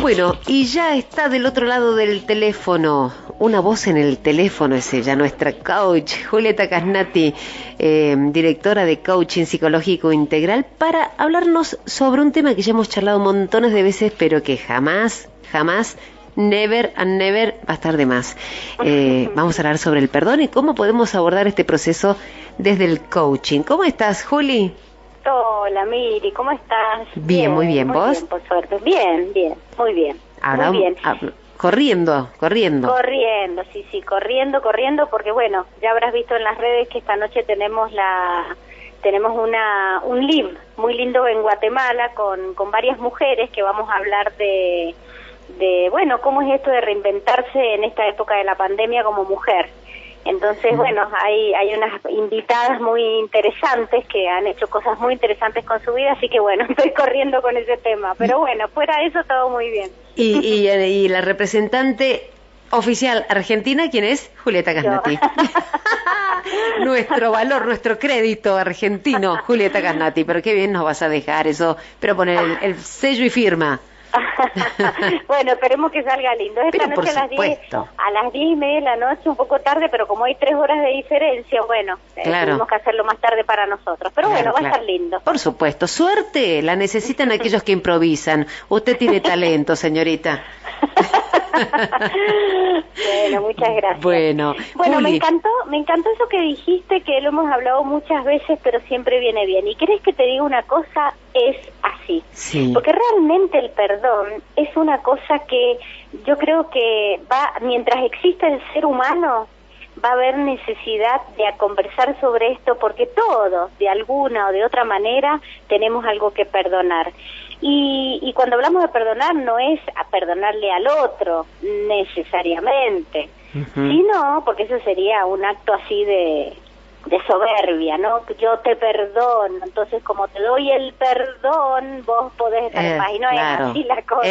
Bueno, y ya está del otro lado del teléfono, una voz en el teléfono es ella, nuestra coach, Julieta Casnati, directora de Coaching Psicológico Integral, para hablarnos sobre un tema que ya hemos charlado montones de veces, pero que jamás, never and never va a estar de más. Vamos a hablar sobre el perdón y cómo podemos abordar este proceso desde el coaching. ¿Cómo estás, Juli? Hola, Miri, ¿cómo estás? Bien, muy bien. ¿Vos? Bien, por suerte. Bien, muy bien. Ahora, muy bien. Corriendo. Corriendo, sí, corriendo, porque bueno, ya habrás visto en las redes que esta noche tenemos un live muy lindo en Guatemala con varias mujeres que vamos a hablar de bueno, cómo es esto de reinventarse en esta época de la pandemia como mujer. Entonces, bueno, hay unas invitadas muy interesantes que han hecho cosas muy interesantes con su vida, así que bueno, estoy corriendo con ese tema. Pero bueno, fuera de eso todo muy bien. Y la representante oficial argentina, ¿quién es? Julieta Casnati. Nuestro valor, nuestro crédito argentino, Julieta Casnati. Pero qué bien nos vas a dejar eso, pero poner el sello y firma. Bueno, esperemos que salga lindo. Esta noche a las 10:30 de la noche, un poco tarde, pero como hay 3 horas de diferencia, bueno, tuvimos que hacerlo más tarde para nosotros. Pero bueno, va a estar lindo. Por supuesto, suerte la necesitan aquellos que improvisan. Usted tiene talento, señorita. Bueno, muchas gracias. Bueno, me encantó eso que dijiste, que lo hemos hablado muchas veces, pero siempre viene bien. ¿Y querés que te diga una cosa? Es así. Sí. Porque realmente el perdón es una cosa que yo creo que mientras exista el ser humano, va a haber necesidad de conversar sobre esto, porque todos, de alguna o de otra manera, tenemos algo que perdonar. Y cuando hablamos de perdonar, no es a perdonarle al otro, necesariamente, sino, porque eso sería un acto así de soberbia, ¿no? Yo te perdono, entonces como te doy el perdón, vos podés estar en paz, y no es así la cosa.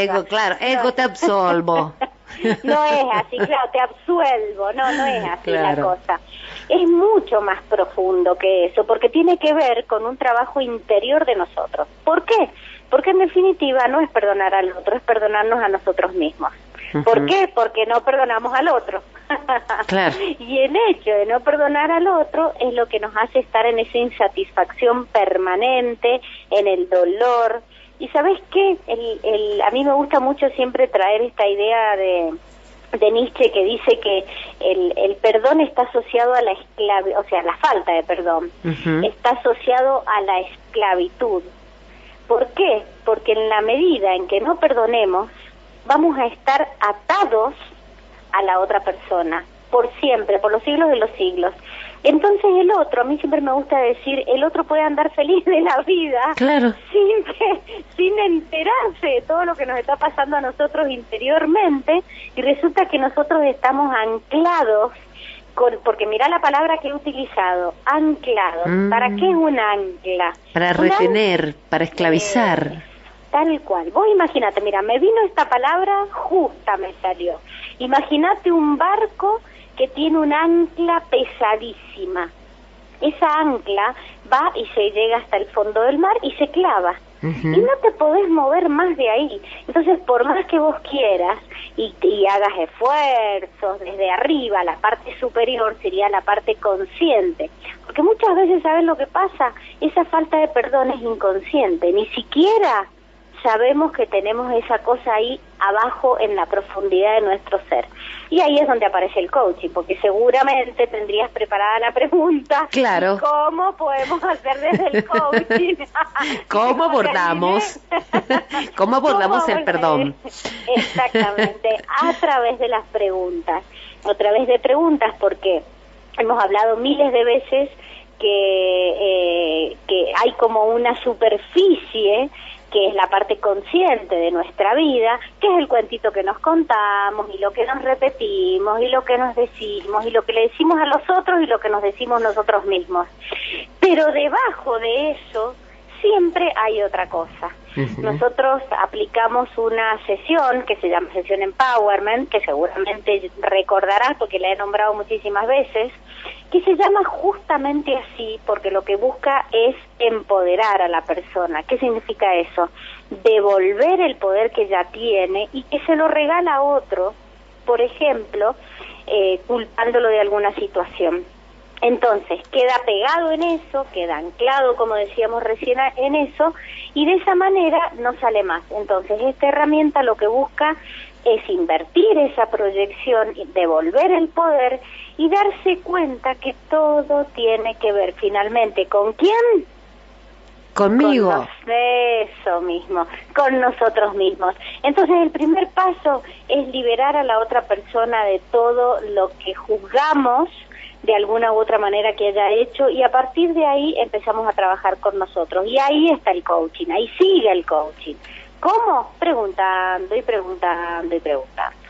Ego te absolvo. No es así, claro, te absuelvo, no es así la cosa. Es mucho más profundo que eso, porque tiene que ver con un trabajo interior de nosotros. ¿Por qué? Porque en definitiva no es perdonar al otro, es perdonarnos a nosotros mismos. ¿Por qué? Porque no perdonamos al otro. Claro. Y el hecho de no perdonar al otro es lo que nos hace estar en esa insatisfacción permanente, en el dolor. Y ¿sabes qué? A mí me gusta mucho siempre traer esta idea de Nietzsche, que dice que el perdón está asociado a la esclavitud, o sea, la falta de perdón, está asociado a la esclavitud. ¿Por qué? Porque en la medida en que no perdonemos, vamos a estar atados a la otra persona, por siempre, por los siglos de los siglos. Entonces el otro, a mí siempre me gusta decir, el otro puede andar feliz de la vida, claro, sin enterarse de todo lo que nos está pasando a nosotros interiormente, y resulta que nosotros estamos anclados, porque mirá la palabra que he utilizado, anclados. ¿Para qué es un ancla? Para retener, para esclavizar. Tal cual. Vos imagínate, mira, me vino esta palabra, justa me salió. Imagínate un barco que tiene un ancla pesadísima. Esa ancla va y se llega hasta el fondo del mar y se clava. Y no te podés mover más de ahí. Entonces, por más que vos quieras y hagas esfuerzos desde arriba, la parte superior sería la parte consciente. Porque muchas veces, ¿sabes lo que pasa? Esa falta de perdón es inconsciente. Ni siquiera sabemos que tenemos esa cosa ahí abajo en la profundidad de nuestro ser. Y ahí es donde aparece el coaching, porque seguramente tendrías preparada la pregunta. Claro. ¿Cómo podemos hacer desde el coaching? ¿Cómo abordamos? ¿Cómo abordamos el perdón? Exactamente, a través de las preguntas. A través de preguntas, porque hemos hablado miles de veces que hay como una superficie que es la parte consciente de nuestra vida, que es el cuentito que nos contamos y lo que nos repetimos y lo que nos decimos y lo que le decimos a los otros y lo que nos decimos nosotros mismos. Pero debajo de eso siempre hay otra cosa. Nosotros aplicamos una sesión que se llama sesión Empowerment, que seguramente recordarás porque la he nombrado muchísimas veces, que se llama justamente así porque lo que busca es empoderar a la persona. ¿Qué significa eso? Devolver el poder que ya tiene y que se lo regala a otro, por ejemplo, culpándolo de alguna situación. Entonces, queda pegado en eso, queda anclado, como decíamos recién, en eso, y de esa manera no sale más. Entonces, esta herramienta lo que busca es invertir esa proyección, devolver el poder y darse cuenta que todo tiene que ver finalmente ¿con quién? Conmigo. Eso mismo, con nosotros mismos. Entonces el primer paso es liberar a la otra persona de todo lo que juzgamos de alguna u otra manera que haya hecho, y a partir de ahí empezamos a trabajar con nosotros. Y ahí está el coaching, ahí sigue el coaching. ¿Cómo? Preguntando y preguntando y preguntando.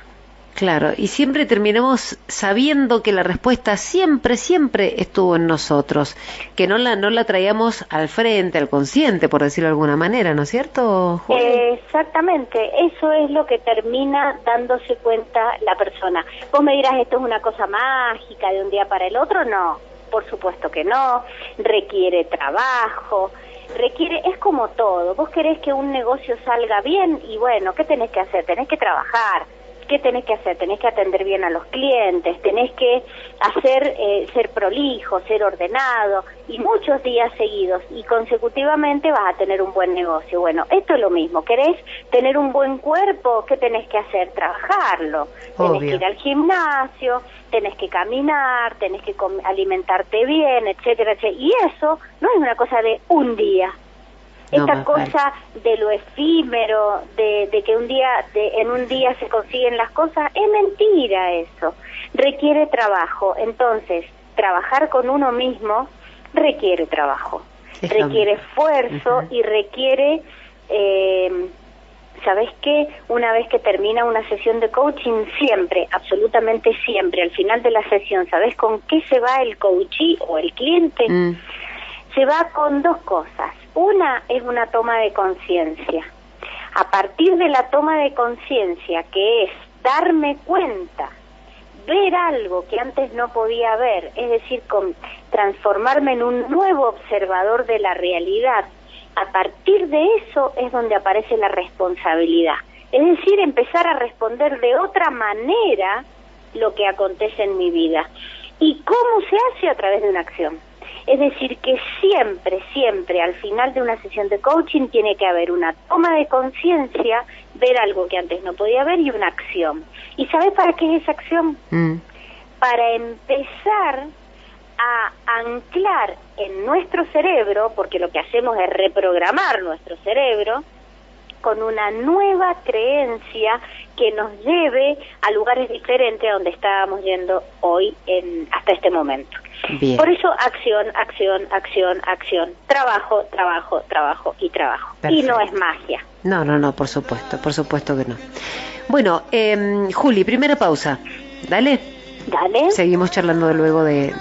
Claro, y siempre terminamos sabiendo que la respuesta siempre estuvo en nosotros, que no la traíamos al frente, al consciente, por decirlo de alguna manera, ¿no es cierto, Juli? Exactamente, eso es lo que termina dándose cuenta la persona. Vos me dirás, ¿esto es una cosa mágica de un día para el otro? No, por supuesto que no, requiere trabajo, es como todo. Vos querés que un negocio salga bien y bueno, ¿qué tenés que hacer? Tenés que trabajar. ¿Qué tenés que hacer? Tenés que atender bien a los clientes, tenés que hacer ser prolijo, ser ordenado, y muchos días seguidos y consecutivamente vas a tener un buen negocio. Bueno, esto es lo mismo. ¿Querés tener un buen cuerpo? ¿Qué tenés que hacer? Trabajarlo. Obvio. Tenés que ir al gimnasio, tenés que caminar, tenés que alimentarte bien, etcétera, etcétera. Y eso no es una cosa de un día. Esta cosa de lo efímero, de que en un día se consiguen las cosas, es mentira eso. Requiere trabajo. Entonces, trabajar con uno mismo requiere trabajo, requiere esfuerzo y requiere, ¿sabes qué? Una vez que termina una sesión de coaching, siempre, absolutamente siempre, al final de la sesión, ¿sabes con qué se va el coachee o el cliente? Se va con dos cosas. Una es una toma de conciencia. A partir de la toma de conciencia, que es darme cuenta, ver algo que antes no podía ver, es decir, transformarme en un nuevo observador de la realidad, a partir de eso es donde aparece la responsabilidad. Es decir, empezar a responder de otra manera lo que acontece en mi vida. ¿Y cómo se hace? A través de una acción. Es decir, que siempre, al final de una sesión de coaching tiene que haber una toma de conciencia, ver algo que antes no podía ver y una acción. ¿Y sabes para qué es esa acción? Para empezar a anclar en nuestro cerebro, porque lo que hacemos es reprogramar nuestro cerebro, con una nueva creencia que nos lleve a lugares diferentes a donde estábamos yendo hoy hasta este momento. Bien. Por eso acción, trabajo y trabajo. Perfecto. Y no es magia. No, por supuesto que no. Bueno, Juli, primera pausa, dale. Seguimos charlando luego de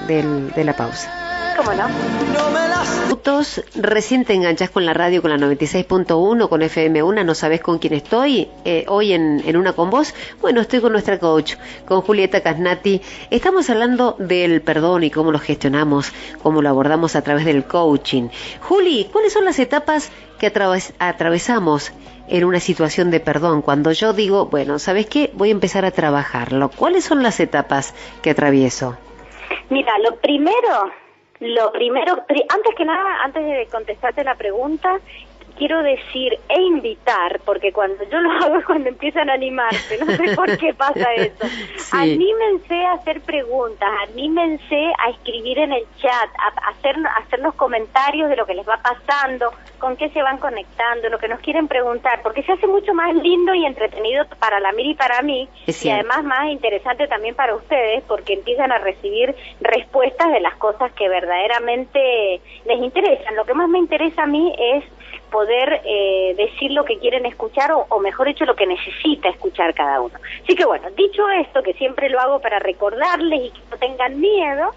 la pausa. ¿Cómo no? Recién te enganchás con la radio, con la 96.1, con FM1, no sabés con quién estoy, hoy en Una con Vos. Bueno, estoy con nuestra coach, con Julieta Casnati. Estamos hablando del perdón y cómo lo gestionamos, cómo lo abordamos a través del coaching. Juli, ¿cuáles son las etapas que atravesamos en una situación de perdón? Cuando yo digo, bueno, ¿sabés qué? Voy a empezar a trabajarlo. ¿Cuáles son las etapas que atravieso? Mira, lo primero, antes que nada, antes de contestarte la pregunta, quiero decir e invitar, porque cuando yo lo hago es cuando empiezan a animarse, no sé por qué pasa eso. Sí. Anímense a hacer preguntas, anímense a escribir en el chat, a hacernos comentarios de lo que les va pasando, con qué se van conectando, lo que nos quieren preguntar, porque se hace mucho más lindo y entretenido para la Miri y para mí, y además más interesante también para ustedes, porque empiezan a recibir respuestas de las cosas que verdaderamente les interesan. Lo que más me interesa a mí es poder decir lo que quieren escuchar o mejor dicho lo que necesita escuchar cada uno. Así que bueno, dicho esto, que siempre lo hago para recordarles y que no tengan miedo,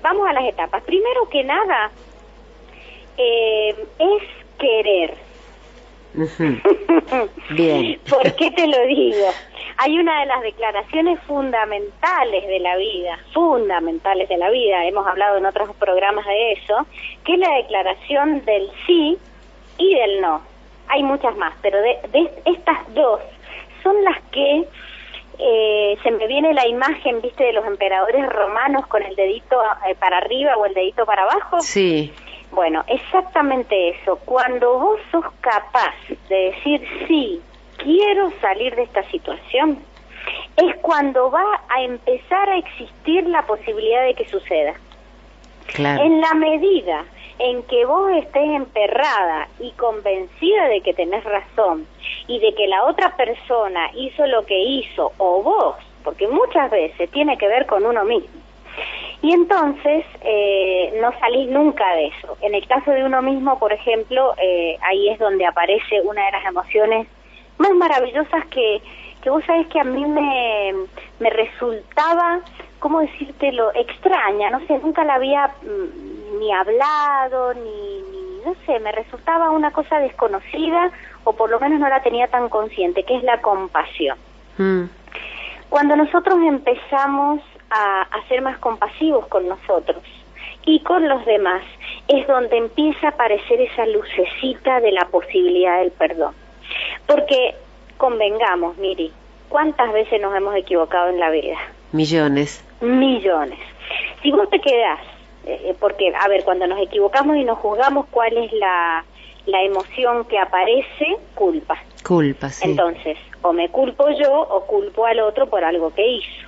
vamos a las etapas. Primero que nada, es querer. Bien. ¿Por qué te lo digo? Hay una de las declaraciones fundamentales de la vida, hemos hablado en otros programas de eso, que es la declaración del sí y del no. Hay muchas más, pero de estas dos son las que se me viene la imagen, ¿viste?, de los emperadores romanos con el dedito para arriba o el dedito para abajo. Sí. Bueno, exactamente eso. Cuando vos sos capaz de decir sí, quiero salir de esta situación, es cuando va a empezar a existir la posibilidad de que suceda. Claro. En la medida en que vos estés emperrada y convencida de que tenés razón y de que la otra persona hizo lo que hizo, o vos, porque muchas veces tiene que ver con uno mismo, y entonces no salís nunca de eso. En el caso de uno mismo, por ejemplo, ahí es donde aparece una de las emociones más maravillosas que vos sabés que a mí me resultaba, ¿cómo decírtelo?, extraña, no sé, nunca la había ni hablado, ni no sé, me resultaba una cosa desconocida, o por lo menos no la tenía tan consciente, que es la compasión. Cuando nosotros empezamos a ser más compasivos con nosotros y con los demás, es donde empieza a aparecer esa lucecita de la posibilidad del perdón. Porque, convengamos, Miri, ¿cuántas veces nos hemos equivocado en la vida? Millones. Si vos te quedás, porque, a ver, cuando nos equivocamos y nos juzgamos, ¿cuál es la emoción que aparece? Culpa. Culpa, sí. Entonces, o me culpo yo o culpo al otro por algo que hizo.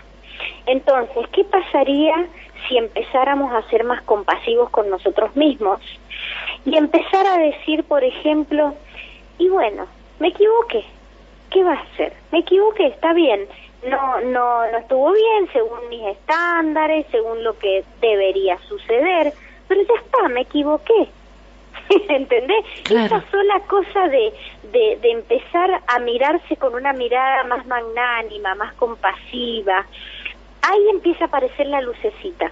Entonces, ¿qué pasaría si empezáramos a ser más compasivos con nosotros mismos y empezar a decir, por ejemplo, y bueno, me equivoqué, ¿qué va a hacer? Me equivoqué, está bien, no estuvo bien según mis estándares, según lo que debería suceder, pero ya está, me equivoqué. ¿Entendés? Claro. Esa sola cosa de empezar a mirarse con una mirada más magnánima, más compasiva, ahí empieza a aparecer la lucecita.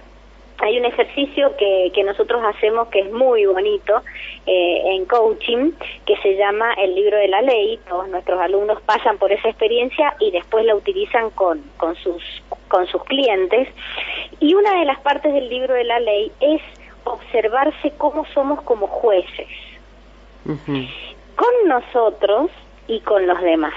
Hay un ejercicio que nosotros hacemos que es muy bonito en coaching, que se llama el libro de la ley. Todos nuestros alumnos pasan por esa experiencia y después la utilizan con sus clientes. Y una de las partes del libro de la ley es observarse cómo somos como jueces, con nosotros y con los demás.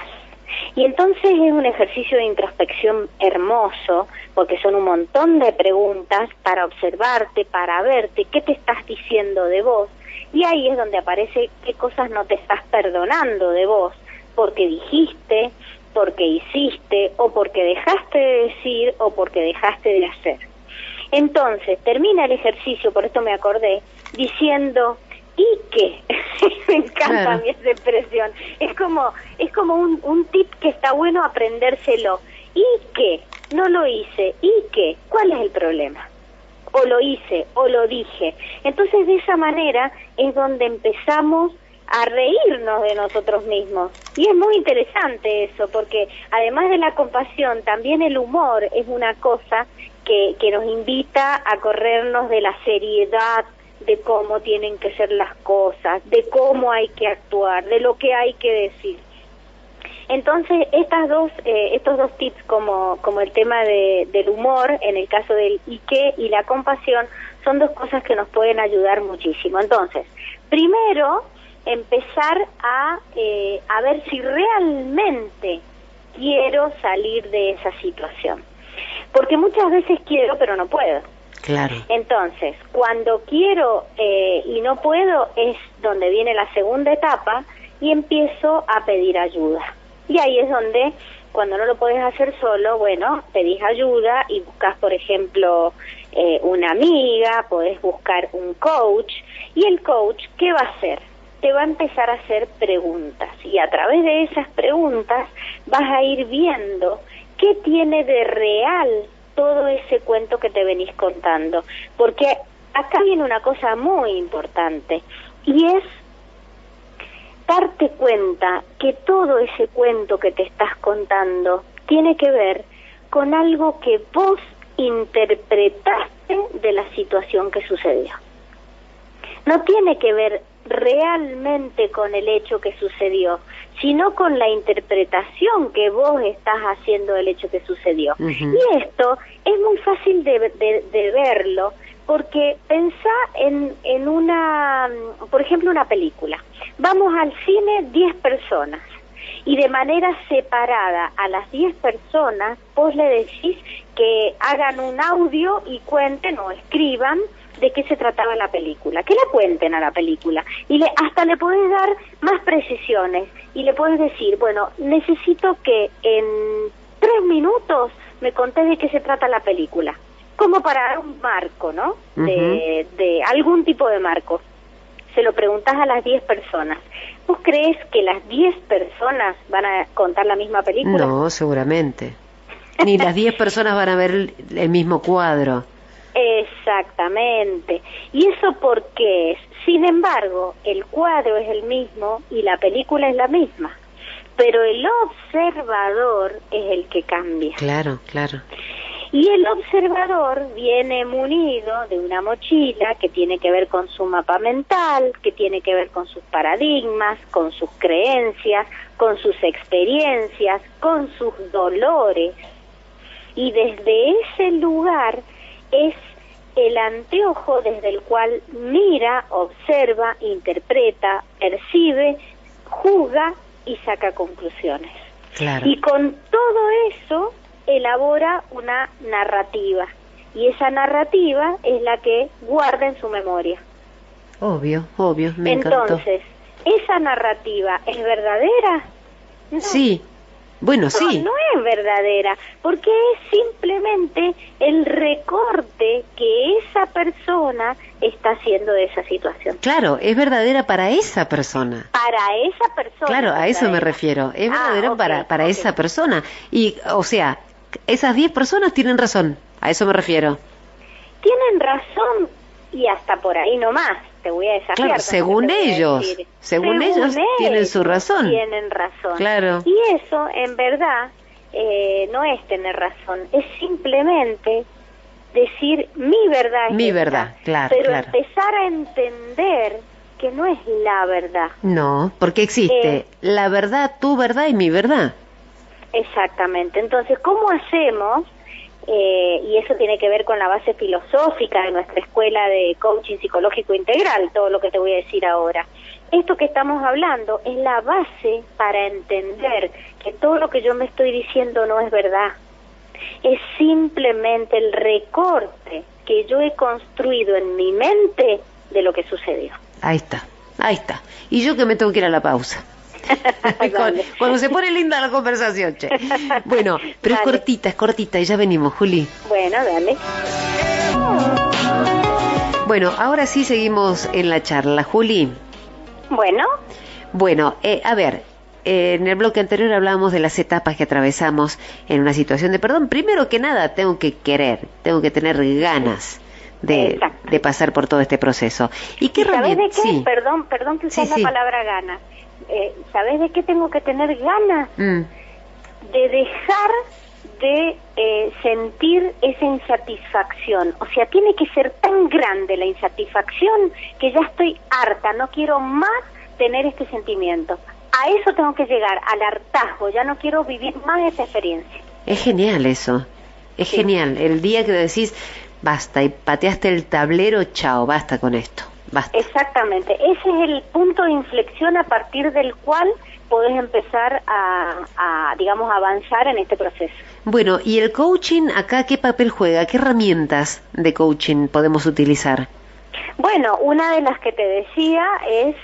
Y entonces es un ejercicio de introspección hermoso, porque son un montón de preguntas para observarte, para verte, qué te estás diciendo de vos, y ahí es donde aparece qué cosas no te estás perdonando de vos, porque dijiste, porque hiciste, o porque dejaste de decir, o porque dejaste de hacer. Entonces, termina el ejercicio, por esto me acordé, diciendo, ¿y qué? Me encanta a mí esa expresión. Es como un tip que está bueno aprendérselo. ¿Y qué? No lo hice. ¿Y qué? ¿Cuál es el problema? O lo hice, o lo dije. Entonces, de esa manera es donde empezamos a reírnos de nosotros mismos. Y es muy interesante eso, porque además de la compasión, también el humor es una cosa que nos invita a corrernos de la seriedad, de cómo tienen que ser las cosas, de cómo hay que actuar, de lo que hay que decir. Entonces, estos dos tips, como el tema del humor, en el caso del ¿y qué? Y la compasión, son dos cosas que nos pueden ayudar muchísimo. Entonces, primero, empezar a ver si realmente quiero salir de esa situación. Porque muchas veces quiero, pero no puedo. Claro. Entonces, cuando quiero y no puedo, es donde viene la segunda etapa y empiezo a pedir ayuda. Y ahí es donde, cuando no lo podés hacer solo, bueno, pedís ayuda y buscas, por ejemplo, una amiga, podés buscar un coach, y el coach, ¿qué va a hacer? Te va a empezar a hacer preguntas, y a través de esas preguntas vas a ir viendo qué tiene de real todo ese cuento que te venís contando. Porque acá viene una cosa muy importante, y es darte cuenta que todo ese cuento que te estás contando tiene que ver con algo que vos interpretaste de la situación que sucedió. No tiene que ver realmente con el hecho que sucedió, sino con la interpretación que vos estás haciendo del hecho que sucedió. Y esto es muy fácil de verlo, porque pensá en una, por ejemplo, una película. Vamos al cine 10 personas, y de manera separada a las 10 personas vos le decís que hagan un audio y cuenten o escriban de qué se trataba la película, que la cuenten a la película, y hasta le podés dar más precisiones, y le podés decir, bueno, necesito que en 3 minutos me contés de qué se trata la película, como para dar un marco, ¿no? De algún tipo de marco. Se lo preguntás a las 10 personas. ¿Vos crees que las 10 personas van a contar la misma película? No, seguramente. Ni las 10 personas van a ver el mismo cuadro. Exactamente. ¿Y eso por qué es? Sin embargo, el cuadro es el mismo y la película es la misma, pero el observador es el que cambia. Claro, claro. Y el observador viene munido de una mochila que tiene que ver con su mapa mental, que tiene que ver con sus paradigmas, con sus creencias, con sus experiencias, con sus dolores. Y desde ese lugar es el anteojo desde el cual mira, observa, interpreta, percibe, juzga y saca conclusiones. Claro. Y con todo eso elabora una narrativa, y esa narrativa es la que guarda en su memoria. Obvio, me encantó. Entonces, ¿esa narrativa es verdadera? No. Sí, bueno, sí. No es verdadera, porque es simplemente el recorte que esa persona está haciendo de esa situación. Claro, es verdadera para esa persona. Para esa persona. Claro, a eso me refiero. Es verdadero para esa persona. Y, o sea, esas 10 personas tienen razón. A eso me refiero. Tienen razón y hasta por ahí nomás. Te voy a desafiar. Claro, según ellos. Según ellos tienen su razón. Tienen razón. Claro. Y eso, en verdad, no es tener razón. Es simplemente decir mi verdad. Mi verdad, claro. Pero empezar a entender que no es la verdad. No, porque existe la verdad, tu verdad y mi verdad. Exactamente. Entonces, ¿cómo hacemos? Y eso tiene que ver con la base filosófica de nuestra escuela de coaching psicológico integral, todo lo que te voy a decir ahora. Esto que estamos hablando es la base para entender que todo lo que yo me estoy diciendo no es verdad. Es simplemente el recorte que yo he construido en mi mente de lo que sucedió. Ahí está. Y yo que me tengo que ir a la pausa. Cuando se pone linda la conversación, che. Bueno, pero dale. Es cortita y ya venimos, Juli. Bueno, dale. Bueno, ahora sí seguimos en la charla, Juli. Bueno, a ver, en el bloque anterior hablábamos de las etapas que atravesamos en una situación de perdón. Primero que nada, tengo que querer, tengo que tener ganas de pasar por todo este proceso. ¿Y qué ¿Sabes de qué? Sí. Perdón que usas la palabra ganas. ¿Sabes de qué tengo que tener ganas? De dejar de sentir esa insatisfacción. O sea, tiene que ser tan grande la insatisfacción que ya estoy harta, no quiero más tener este sentimiento. A eso tengo que llegar, al hartazgo, ya no quiero vivir más esa experiencia. Es genial eso, es genial. El día que decís, basta, y pateaste el tablero, chao, basta con esto. Basta. Exactamente, ese es el punto de inflexión a partir del cual podés empezar a digamos, avanzar en este proceso. Bueno, ¿y el coaching acá qué papel juega? ¿Qué herramientas de coaching podemos utilizar? Bueno, una de las que te decía es,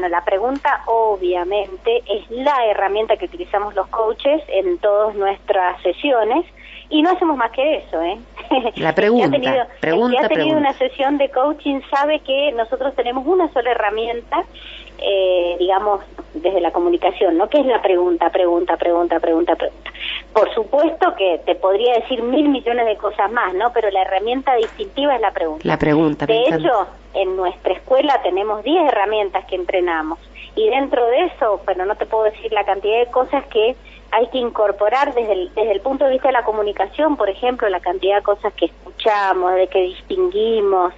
la pregunta obviamente es la herramienta que utilizamos los coaches en todas nuestras sesiones. Y no hacemos más que eso, La pregunta, el que ha tenido una sesión de coaching sabe que nosotros tenemos una sola herramienta, digamos, desde la comunicación, ¿no? Que es la pregunta. Por supuesto que te podría decir 1.000 millones de cosas más, ¿no? Pero la herramienta distintiva es la pregunta. La pregunta. De hecho, en nuestra escuela tenemos 10 herramientas que entrenamos. Y dentro de eso, bueno, no te puedo decir la cantidad de cosas que hay que incorporar desde el punto de vista de la comunicación, por ejemplo, la cantidad de cosas que escuchamos, de que distinguimos,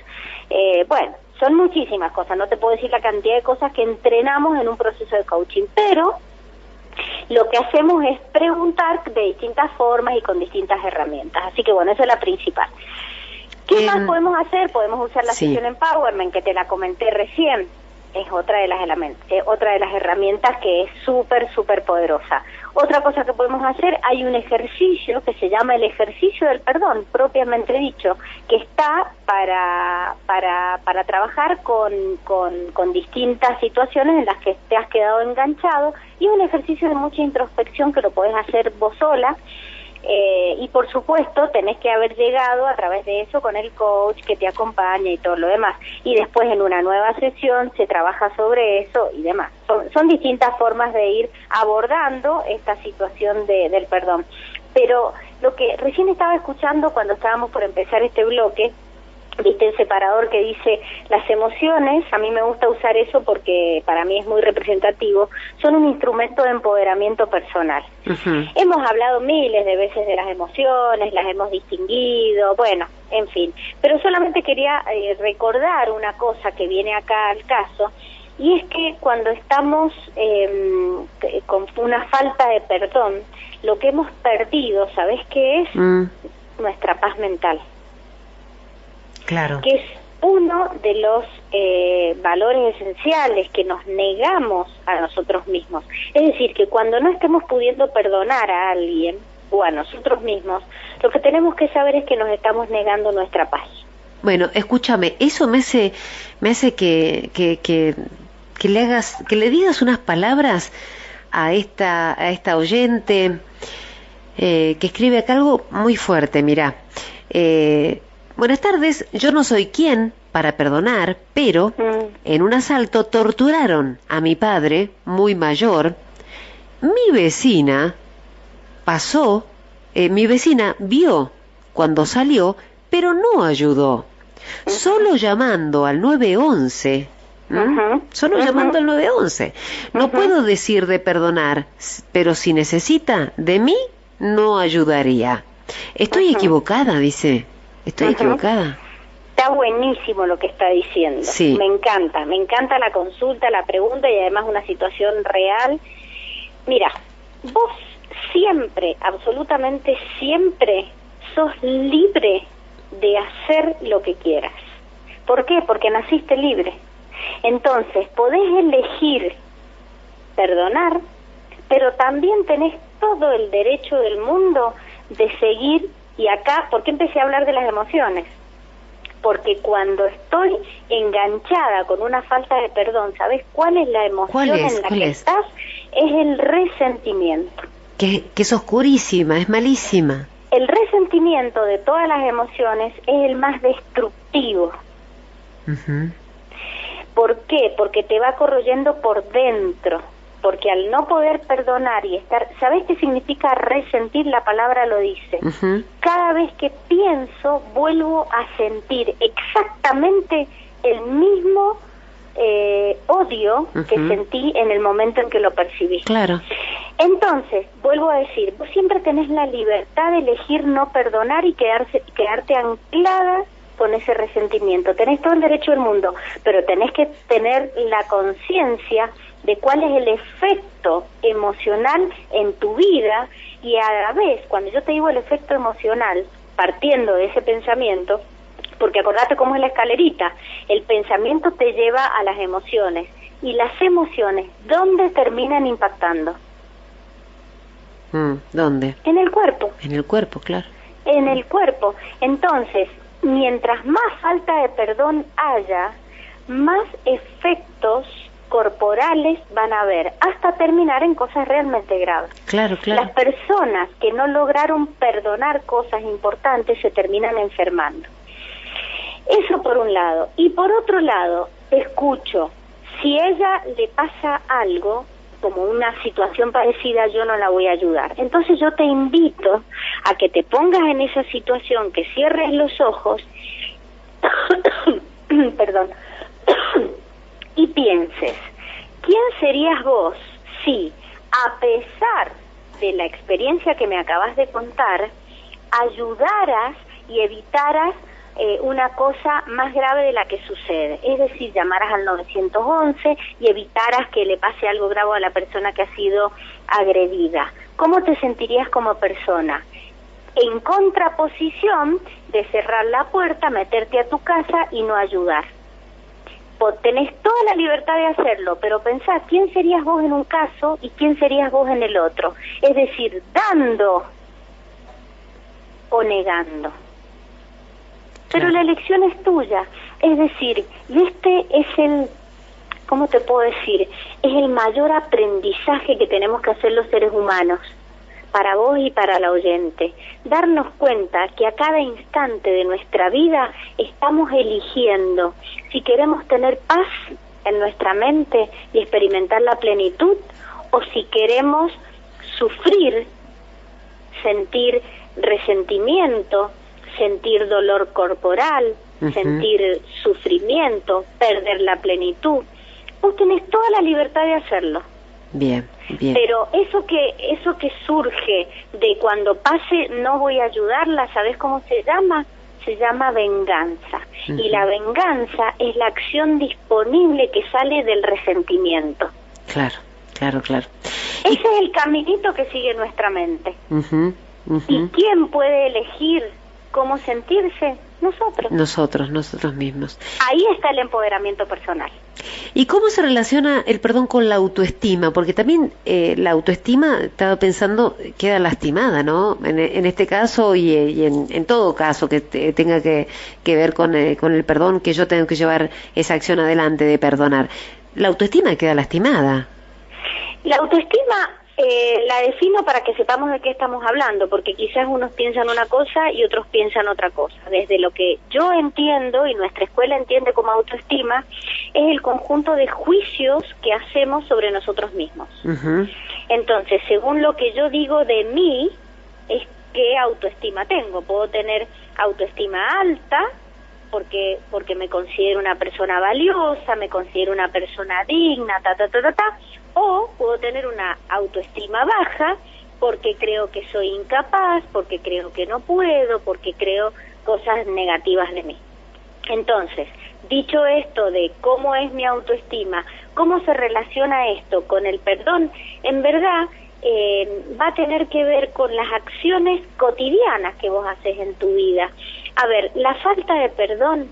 son muchísimas cosas, no te puedo decir la cantidad de cosas que entrenamos en un proceso de coaching, pero lo que hacemos es preguntar de distintas formas y con distintas herramientas. Así que bueno, esa es la principal. ¿Qué más podemos hacer? Podemos usar la sesión Empowerment, que te la comenté recién. Es otra de las herramientas que es súper poderosa. Otra cosa que podemos hacer, hay un ejercicio que se llama el ejercicio del perdón, propiamente dicho, que está para trabajar con distintas situaciones en las que te has quedado enganchado, y un ejercicio de mucha introspección que lo podés hacer vos sola. Y por supuesto tenés que haber llegado a través de eso con el coach que te acompaña y todo lo demás, y después en una nueva sesión se trabaja sobre eso y demás. Son distintas formas de ir abordando esta situación del perdón. Pero lo que recién estaba escuchando cuando estábamos por empezar este bloque, viste el separador que dice las emociones, a mí me gusta usar eso porque para mí es muy representativo, son un instrumento de empoderamiento personal. Hemos hablado miles de veces de las emociones, las hemos distinguido, bueno, en fin, pero solamente quería recordar una cosa que viene acá al caso, y es que cuando estamos con una falta de perdón, lo que hemos perdido, ¿sabés qué es? Nuestra paz mental. Claro. Que es uno de los valores esenciales que nos negamos a nosotros mismos. Es decir, que cuando no estemos pudiendo perdonar a alguien o a nosotros mismos, lo que tenemos que saber es que nos estamos negando nuestra paz. Bueno, escúchame, eso me hace que le digas unas palabras a esta oyente que escribe acá algo muy fuerte. Mirá, buenas tardes, yo no soy quien para perdonar, pero en un asalto torturaron a mi padre, muy mayor. Mi vecina vio cuando salió, pero no ayudó. Solo llamando al 911, llamando al 911. No puedo decir de perdonar, pero si necesita de mí, no ayudaría. Estoy equivocada, dice. Estoy equivocada. Está buenísimo lo que está diciendo. Sí. Me encanta la consulta, la pregunta, y además una situación real. Mira, vos siempre, absolutamente siempre, sos libre de hacer lo que quieras. ¿Por qué? Porque naciste libre. Entonces, podés elegir perdonar, pero también tenés todo el derecho del mundo de seguir. Y acá, ¿por qué empecé a hablar de las emociones? Porque cuando estoy enganchada con una falta de perdón, ¿sabes cuál es la emoción en la que estás? Es el resentimiento. Que es oscurísima, es malísima. El resentimiento de todas las emociones es el más destructivo. ¿Por qué? Porque te va corroyendo por dentro. Porque al no poder perdonar y estar... ¿Sabés qué significa resentir? La palabra lo dice. Cada vez que pienso, vuelvo a sentir exactamente el mismo odio que sentí en el momento en que lo percibí. Claro. Entonces, vuelvo a decir, vos siempre tenés la libertad de elegir no perdonar y quedarte anclada con ese resentimiento. Tenés todo el derecho del mundo, pero tenés que tener la conciencia de cuál es el efecto emocional en tu vida, y a la vez, cuando yo te digo el efecto emocional, partiendo de ese pensamiento, porque acordate cómo es la escalerita, el pensamiento te lleva a las emociones, y las emociones, ¿dónde terminan impactando? ¿Dónde? En el cuerpo. En el cuerpo, claro. En el cuerpo. Entonces, mientras más falta de perdón haya, más efectos corporales van a haber, hasta terminar en cosas realmente graves. Claro, claro. Las personas que no lograron perdonar cosas importantes se terminan enfermando. Eso por un lado. Y por otro lado, escucho, si a ella le pasa algo, como una situación parecida, yo no la voy a ayudar. Entonces yo te invito a que te pongas en esa situación, que cierres los ojos, perdón, y pienses, ¿quién serías vos si, a pesar de la experiencia que me acabas de contar, ayudaras y evitaras una cosa más grave de la que sucede. Es decir, llamaras al 911 y evitaras que le pase algo grave a la persona que ha sido agredida. ¿Cómo te sentirías como persona? En contraposición de cerrar la puerta, meterte a tu casa y no ayudar. Tenés toda la libertad de hacerlo, pero pensá, ¿quién serías vos en un caso y quién serías vos en el otro? Es decir, dando o negando. Pero Claro. la elección es tuya. Es decir, y este es ¿cómo te puedo decir? Es el mayor aprendizaje que tenemos que hacer los seres humanos, para vos y para la oyente. Darnos cuenta que a cada instante de nuestra vida estamos eligiendo si queremos tener paz en nuestra mente y experimentar la plenitud, o si queremos sufrir, sentir resentimiento, sentir dolor corporal, sentir sufrimiento, perder la plenitud. Vos tenés toda la libertad de hacerlo. Bien, bien. Pero eso que surge de cuando pase no voy a ayudarla, ¿sabés cómo se llama? Se llama venganza. Y la venganza es la acción disponible que sale del resentimiento. Claro, claro, claro. Ese es el caminito que sigue nuestra mente. ¿Y quién puede elegir cómo sentirse? Nosotros mismos. Ahí está el empoderamiento personal. ¿Y cómo se relaciona el perdón con la autoestima? Porque también la autoestima, estaba pensando, queda lastimada, ¿no? En este caso y en todo caso que tenga que ver con el perdón, que yo tengo que llevar esa acción adelante de perdonar. La autoestima queda lastimada. La autoestima la defino para que sepamos de qué estamos hablando, porque quizás unos piensan una cosa y otros piensan otra cosa. Desde lo que yo entiendo y nuestra escuela entiende como autoestima, es el conjunto de juicios que hacemos sobre nosotros mismos. Entonces, según lo que yo digo de mí, es qué autoestima tengo. Puedo tener autoestima alta, porque me considero una persona valiosa, me considero una persona digna, o puedo tener una autoestima baja porque creo que soy incapaz, porque creo que no puedo, porque creo cosas negativas de mí. Entonces, dicho esto de cómo es mi autoestima, cómo se relaciona esto con el perdón, en verdad va a tener que ver con las acciones cotidianas que vos haces en tu vida. A ver, la falta de perdón,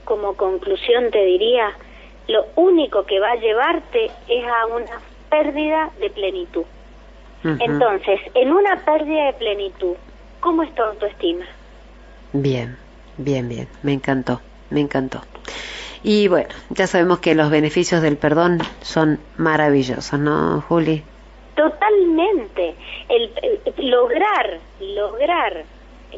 como conclusión te diría, lo único que va a llevarte es a una pérdida de plenitud. Entonces, en una pérdida de plenitud, ¿cómo es tu autoestima? Bien, me encantó. Y bueno, ya sabemos que los beneficios del perdón son maravillosos, ¿no, Juli? Totalmente. Lograr,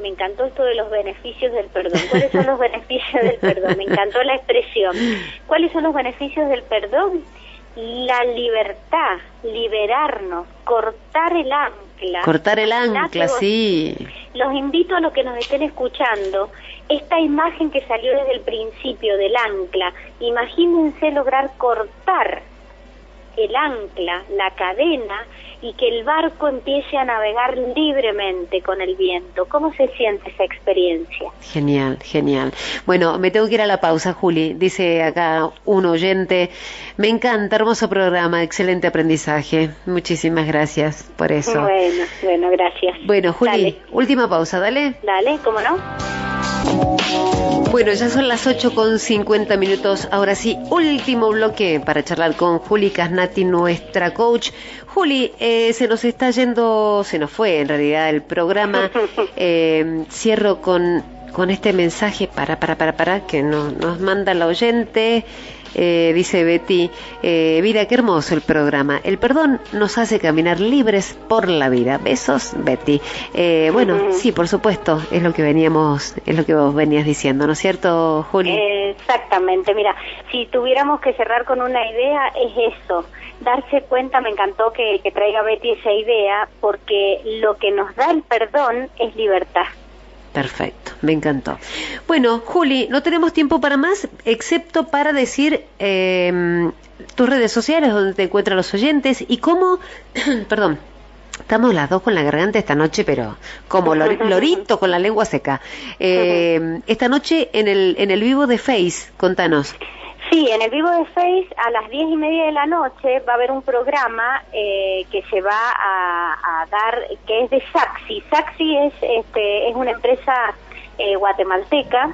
me encantó esto de los beneficios del perdón. ¿Cuáles son los beneficios del perdón? Me encantó la expresión. ¿Cuáles son los beneficios del perdón? La libertad, liberarnos, cortar el ancla. Cortar el ancla, sí. Los invito a los que nos estén escuchando, esta imagen que salió desde el principio del ancla, imagínense lograr cortar el ancla, la cadena, y que el barco empiece a navegar libremente con el viento. ¿Cómo se siente esa experiencia? Genial. Bueno, me tengo que ir a la pausa, Juli. Dice acá un oyente, me encanta, hermoso programa, excelente aprendizaje. Muchísimas gracias por eso. Bueno, gracias. Bueno, Juli, dale. Última pausa, dale. Dale, ¿cómo no? Bueno, ya son las 8:50. Ahora sí, último bloque para charlar con Juli Casnati, nuestra coach. Juli, se nos fue en realidad el programa. Cierro con este mensaje para que nos manda la oyente. Dice Betty, vida, qué hermoso el programa. El perdón nos hace caminar libres por la vida. Besos, Betty. Bueno, sí, por supuesto, es lo que vos venías diciendo, ¿no es cierto, Juli? Exactamente. Mira, si tuviéramos que cerrar con una idea, es eso. Darse cuenta, me encantó que traiga Betty esa idea, porque lo que nos da el perdón es libertad. Perfecto, me encantó. Bueno, Juli, no tenemos tiempo para más, excepto para decir tus redes sociales donde te encuentran los oyentes y cómo, Estamos las dos con la garganta esta noche, pero como lorito con la lengua seca. Esta noche en el vivo de Face, contanos. Sí, en el vivo de Face a las 10:30 de la noche va a haber un programa que se va a dar, que es de Saxi. Saxi es una empresa guatemalteca.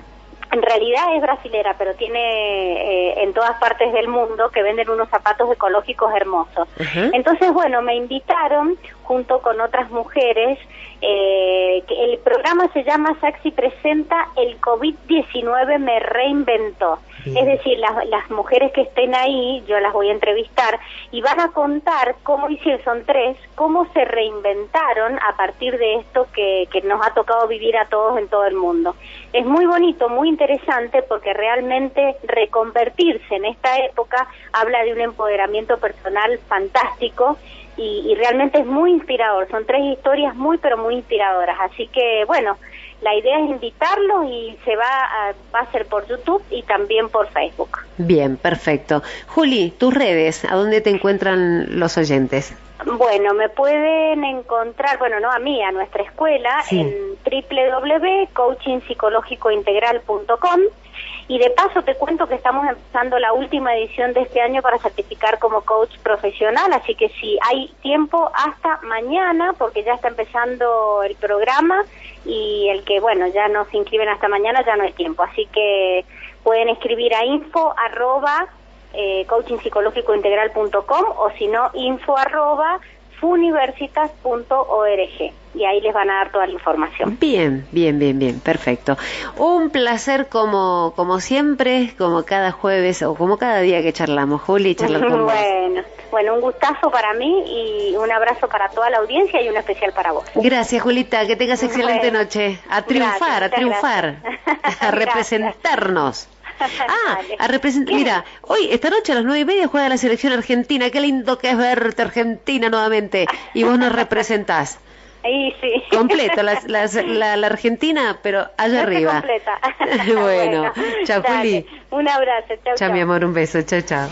En realidad es brasilera, pero tiene en todas partes del mundo que venden unos zapatos ecológicos hermosos. Entonces, bueno, me invitaron junto con otras mujeres. El programa se llama Saxi presenta El COVID-19 me reinventó. Es decir, las mujeres que estén ahí, yo las voy a entrevistar y van a contar cómo hicieron, son tres, cómo se reinventaron a partir de esto que nos ha tocado vivir a todos en todo el mundo. Es muy bonito, muy interesante, porque realmente reconvertirse en esta época habla de un empoderamiento personal fantástico y realmente es muy inspirador. Son tres historias pero muy inspiradoras. Así que, bueno, la idea es invitarlos y va a ser por YouTube y también por Facebook. Bien, perfecto. Juli, tus redes, ¿a dónde te encuentran los oyentes? Bueno, me pueden encontrar, a mí, a nuestra escuela, sí, en www.coachingpsicológicointegral.com. Y de paso te cuento que estamos empezando la última edición de este año para certificar como coach profesional, así que si hay tiempo hasta mañana, porque ya está empezando el programa, y el que, ya no se inscriben hasta mañana, ya no hay tiempo. Así que pueden escribir a info@coachingpsicológicointegral.com o si no, info@funiversitas.org. Y ahí les van a dar toda la información. Bien, perfecto. Un placer como siempre, como cada jueves o como cada día que charlamos, Juli, charlar con vos. Bueno, un gustazo para mí y un abrazo para toda la audiencia y un especial para vos. Gracias, Julita, que tengas excelente noche. A triunfar, a representarnos. Mira, hoy, esta noche a las 9:30 juega la selección argentina. Qué lindo que es verte, Argentina, nuevamente. Y vos nos representás. Ahí sí. Completo, la Argentina, pero allá arriba. Completa. Bueno, chao, Juli. Un abrazo, chao. Chao, mi amor, un beso, chao.